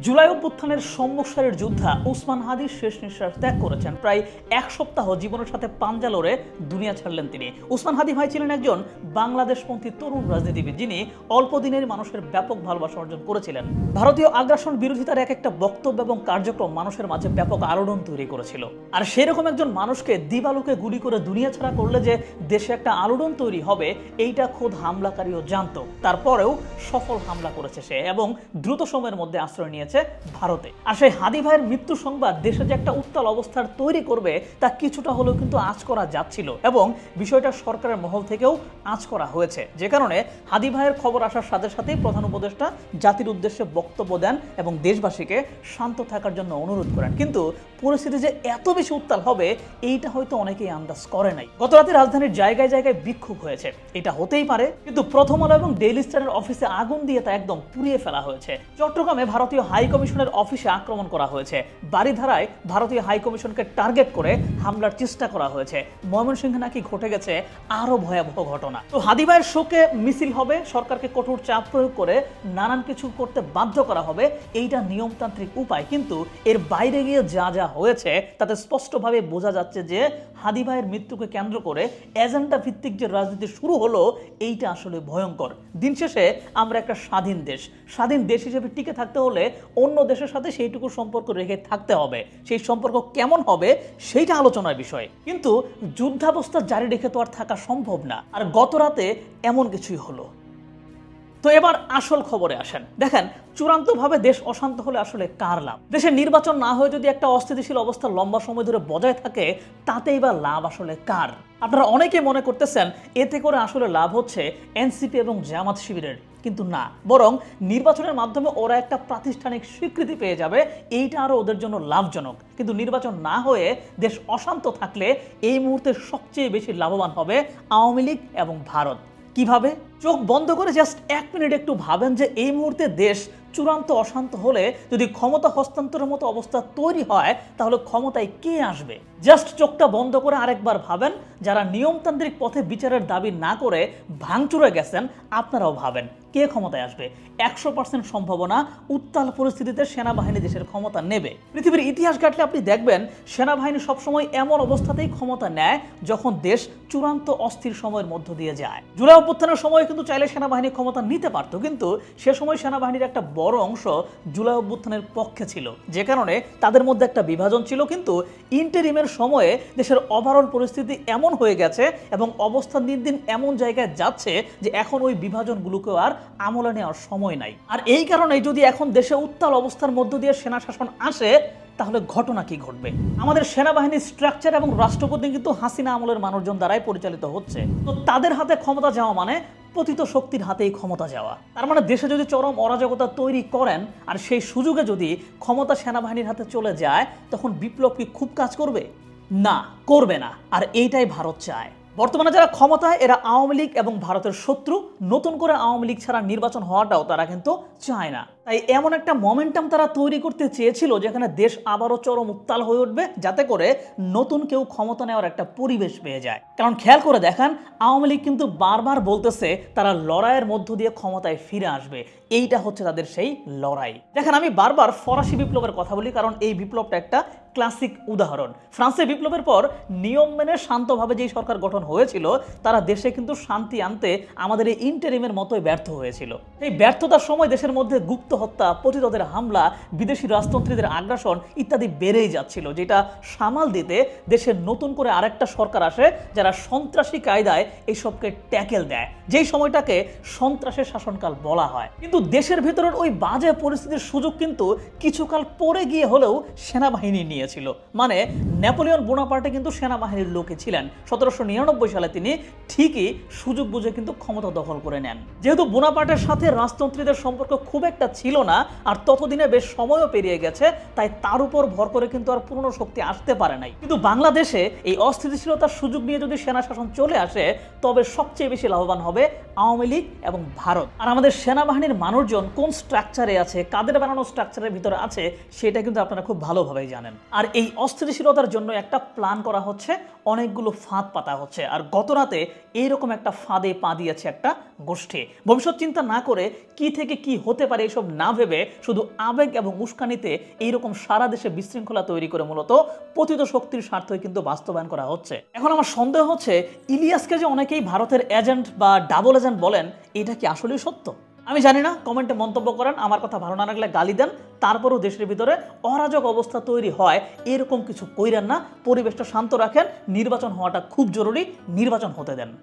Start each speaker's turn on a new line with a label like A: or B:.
A: জুলাই অভ্যুত্থানের সম্মুখ সারির যোদ্ধা ওসমান হাদি শেষ নিঃশ্বাস ত্যাগ করেছেন। প্রায় এক সপ্তাহ জীবনের সাথে পাঞ্জা লড়ে দুনিয়া ছাড়লেন তিনি। ওসমান হাদি ভাই ছিলেন একজন বাংলাদেশপন্থী তরুণ রাজনীতিবিদ, যিনি অল্প দিনের মানুষের ব্যাপক ভালোবাসা অর্জন করেছিলেন। ভারতীয় আগ্রাসন বিরোধিতার এক একটা বক্তব্য এবং কার্যক্রম মানুষের মাঝে ব্যাপক আলোড়ন তৈরি করেছিল। আর সেরকম একজন মানুষকে দিবালোকে গুলি করে দুনিয়া ছাড়া করলে যে দেশে একটা আলোড়ন তৈরি হবে, এইটা খোদ হামলাকারীও জানতো। তারপরেও সফল হামলা করেছে সে এবং দ্রুত সময়ের মধ্যে আশ্রয় নিয়েছে ভারতে। আর সেই হাদি ভাইয়ের মৃত্যু সংবাদ দেশে যে একটা উত্তাল অবস্থার তৈরি করবে, তা কিছুটা হলেও কিন্তু আঁচ করা যাচ্ছিল এবং বিষয়টা সরকারের মহল থেকেও আঁচ করা হয়েছে। যে কারণে হাদি ভাইয়ের খবর আসার সাথে সাথেই প্রধান উপদেষ্টা জাতির উদ্দেশ্যে বক্তব্য দেন এবং দেশবাসীকে শান্ত থাকার জন্য অনুরোধ করেন। কিন্তু পরিস্থিতি যে এত বেশি উত্তাল হবে, এইটা হয়তো অনেকেই আন্দাজ করে নাই। গত রাতে রাজধানীর জায়গায় জায়গায় বিক্ষোভ হয়েছে, এটা হতেই পারে, কিন্তু প্রথম আলো এবং ডেইলি স্টারের অফিসে আগুন দিয়ে তা একদম পুড়িয়ে ফেলা হয়েছে। চট্টগ্রামে ভারতীয় হাই কমিশনের অফিসে আক্রমণ করা হয়েছে। বারিধারায় ভারতীয় হাই কমিশনকে টার্গেট করে হামলার চেষ্টা করা হয়েছে। ময়মনসিংহে নাকি ঘটে গেছে আরো ভয়াবহ ঘটনা। তো হাদি ভাইয়ের শোকে মিছিল হবে, সরকারকে কঠোর চাপ প্রয়োগ করে নানান কিছু করতে বাধ্য করা হবে, এইটা নিয়মতান্ত্রিক উপায়। কিন্তু এর বাইরে গিয়ে যা যা হয়েছে তাতে স্পষ্টভাবে বোঝা যাচ্ছে যে হাদি ভাইয়ের মৃত্যুকে কেন্দ্র করে এজেন্ডা ভিত্তিক যে রাজনীতি শুরু হলো, এইটা আসলে ভয়ঙ্কর। দিন শেষে আমরা একটা স্বাধীন দেশ হিসেবে টিকে থাকতে হলে অন্য দেশের সাথে সেইটুকু সম্পর্ক রেখে থাকতে হবে। সেই সম্পর্ক কেমন হবে সেইটা আলোচনার বিষয়, কিন্তু যুদ্ধাবস্থা জারি রেখে তো আর থাকা সম্ভব না। আর গত রাতে এমন কিছুই হলো। তো এবার আসল খবরে আসেন। দেখেন, চূড়ান্তভাবে দেশ অশান্ত হলে আসলে কার লাভ? দেশের নির্বাচন না হয়ে যদি একটা অস্থিতিশীল অবস্থা লম্বা সময় ধরে বজায় থাকে, তাতেই বা লাভ আসলে কার? আপনারা অনেকেই মনে করতেছেন এতে করে আসলে লাভ হচ্ছে এনসিপি এবং জামাত শিবিরের, কিন্তু না, বরং নির্বাচনের মাধ্যমে ওরা একটা প্রাতিষ্ঠানিক স্বীকৃতি পেয়ে যাবে, এইটা আরো ওদের জন্য লাভজনক। কিন্তু নির্বাচন না হয়ে দেশ অশান্ত থাকলে এই মুহূর্তে সবচেয়ে বেশি লাভবান হবে আওয়ামী লীগ এবং ভারত। কিভাবে? চোখ বন্ধ করে জাস্ট এক মিনিট একটু ভাবেন যে এই মুহূর্তে দেশ চূড়ান্ত অশান্ত হলে যদি ক্ষমতা হস্তান্তরের মতো অবস্থা তৈরি হয়, তাহলে ক্ষমতায় কে আসবে? জাস্ট চোখটা বন্ধ করে আরেকবার ভাবেন, যারা নিয়মতান্ত্রিক পথে বিচারের দাবি না করে ভাঙচুরে গেছেন, আপনারাও ভাবেন কে ক্ষমতায় আসবে। 100% সম্ভাবনা উত্তাল পরিস্থিতিতে সেনাবাহিনী দেশের ক্ষমতা নেবে। পৃথিবীর ইতিহাস ঘাটলে আপনি দেখবেন সেনাবাহিনী সবসময় এমন অবস্থাতেই ক্ষমতা নেয় যখন দেশ চূড়ান্ত অস্থির সময়ের মধ্য দিয়ে যায়। জুলাই অভ্যুত্থানের সময় কিন্তু চাইলে সেনাবাহিনী ক্ষমতা নিতে পারত, কিন্তু সে সময় সেনাবাহিনীর একটা বড় অংশ জুলাই অভ্যুত্থানের পক্ষে ছিল, যে কারণে তাদের মধ্যে একটা বিভাজন ছিল। কিন্তু ইন্টারিমের সময়ে দেশের ওভারঅল পরিস্থিতি এমন হয়ে গেছে এবং অবস্থা দিন দিন এমন জায়গায় যাচ্ছে যে এখন ওই বিভাজনগুলোকেও আর আমলে নেওয়ার সময় নাই। আর এই কারণে যদি এখন দেশে উত্তাল অবস্থার মধ্য দিয়ে সেনা শাসন আসে, তাহলে ঘটনা কি ঘটবে? আমাদের সেনাবাহিনীর স্ট্রাকচার এবং রাষ্ট্রপতি কিন্তু হাসিনা আমলের মানুষজন দ্বারাই পরিচালিত হচ্ছে। তো তাদের হাতে ক্ষমতা যাওয়া মানে পতিত শক্তির হাতেই ক্ষমতা যাওয়া। তার মানে দেশে যদি চরম অরাজকতা তৈরি করেন আর সেই সুযোগে যদি ক্ষমতা সেনাবাহিনীর হাতে চলে যায়, তখন বিপ্লব কি খুব কাজ করবে? না, করবে না। আর এইটাই ভারত চায়। বর্তমানে যারা ক্ষমতায়, এরা আওয়ামী লীগ এবং ভারতের শত্রু। নতুন করে আওয়ামী লীগ ছাড়া নির্বাচন হওয়াটাও তারা কিন্তু চায় না। তাই এমন একটা মোমেন্টাম তারা তৈরি করতে চেয়েছিল যেখানে দেশ আবারও চরম উত্তাল হয়ে উঠবে, যাতে করে নতুন কেউ ক্ষমতা নেওয়ার একটা পরিবেশ পেয়ে যায়। কারণ খেয়াল করে দেখেন, আওয়ামী লীগ কিন্তু বারবার বলতেছে তারা লড়াইয়ের মধ্য দিয়ে ক্ষমতায় ফিরে আসবে। এইটা হচ্ছে তাদের সেই লড়াই। দেখেন, আমি বারবার ফরাসি বিপ্লবের কথা বলি, কারণ এই বিপ্লবটা একটা ক্লাসিক উদাহরণ। ফ্রান্সের বিপ্লবের পর নিয়ম মেনে শান্তভাবে যেই সরকার গঠন হয়েছিল, তারা দেশে কিন্তু শান্তি আনতে আমাদের এই ইন্টারিমের মতোই ব্যর্থ হয়েছিল। এই ব্যর্থতার সময় দেশের মধ্যে গুপ্ত হত্যা, পতিতদের হামলা, বিদেশি রাজতন্ত্রীদের আগ্রাসন ইত্যাদি বেড়েই যাচ্ছিল, যেটা সামাল দিতে দেশের নতুন করে আরেকটা সরকার আসে যারা সন্ত্রাসী কায়দায় এইসবকে ট্যাকেল দেয়, যেই সময়টাকে সন্ত্রাসের শাসনকাল বলা হয়। কিন্তু দেশের ভেতরের ওই বাজে পরিস্থিতির সুযোগ কিন্তু কিছুকাল পরে গিয়ে হলেও সেনাবাহিনী নিয়েছিল। মানে নেপোলিয়ন বোনাপার্টে কিন্তু সেনাবাহিনীর লোকে ছিলেন। 1799 সালে তিনি ঠিকই সুযোগ বুঝে কিন্তু ক্ষমতা দখল করে নেন। যেহেতু বোনাপার্টের সাথে রাজতন্ত্রীদের সম্পর্ক খুব একটা ছিল না, আর ততদিনে বেশ সময়ও পেরিয়ে গেছে, তাই তার উপর ভর করে কিন্তু আর পুরনো শক্তি আসতে পারে নাই। কিন্তু বাংলাদেশে এই অস্থিতিশীলতার সুযোগ নিয়ে যদি সেনা শাসন চলে আসে, তবে সবচেয়ে বেশি লাভবান হবে আওয়ামী লীগ এবং ভারত। আর আমাদের সেনাবাহিনীর মানুষজন কোন স্ট্রাকচারে আছে, কাদের বানানো স্ট্রাকচারের ভিতরে আছে, সেটা কিন্তু আপনারা খুব ভালোভাবেই জানেন। আর এই অস্থিতিশীলতার জন্য একটা প্ল্যান করা হচ্ছে, অনেকগুলো ফাঁদ পাতা হচ্ছে। আর গত রাতে এইরকম একটা ফাঁদে পা দিয়েছে একটা গোষ্ঠী। ভবিষ্যৎ চিন্তা না করে কি থেকে কি হতে পারে এসব না ভেবে শুধু আবেগ এবং উস্কানিতে এইরকম সারা দেশে বিশৃঙ্খলা তৈরি করে মূলত পতিত শক্তির স্বার্থই কিন্তু বাস্তবায়ন করা হচ্ছে। এখন আমার সন্দেহ হচ্ছে ইলিয়াসকে যে অনেকেই ভারতের এজেন্ট বা ডাবল এজেন্ট বলেন, এটা কি আসলেই সত্য? আমি জানি না, কমেন্টে মন্তব্য করেন। আমার কথা ভালো না লাগলে গালি দেন। তারপরও দেশের ভিতরে অরাজক অবস্থা তৈরি হয় এরকম কিছু কইরেন না। পরিবেশটা শান্ত রাখেন। নির্বাচন হওয়াটা খুব জরুরি, নির্বাচন হতে দেন।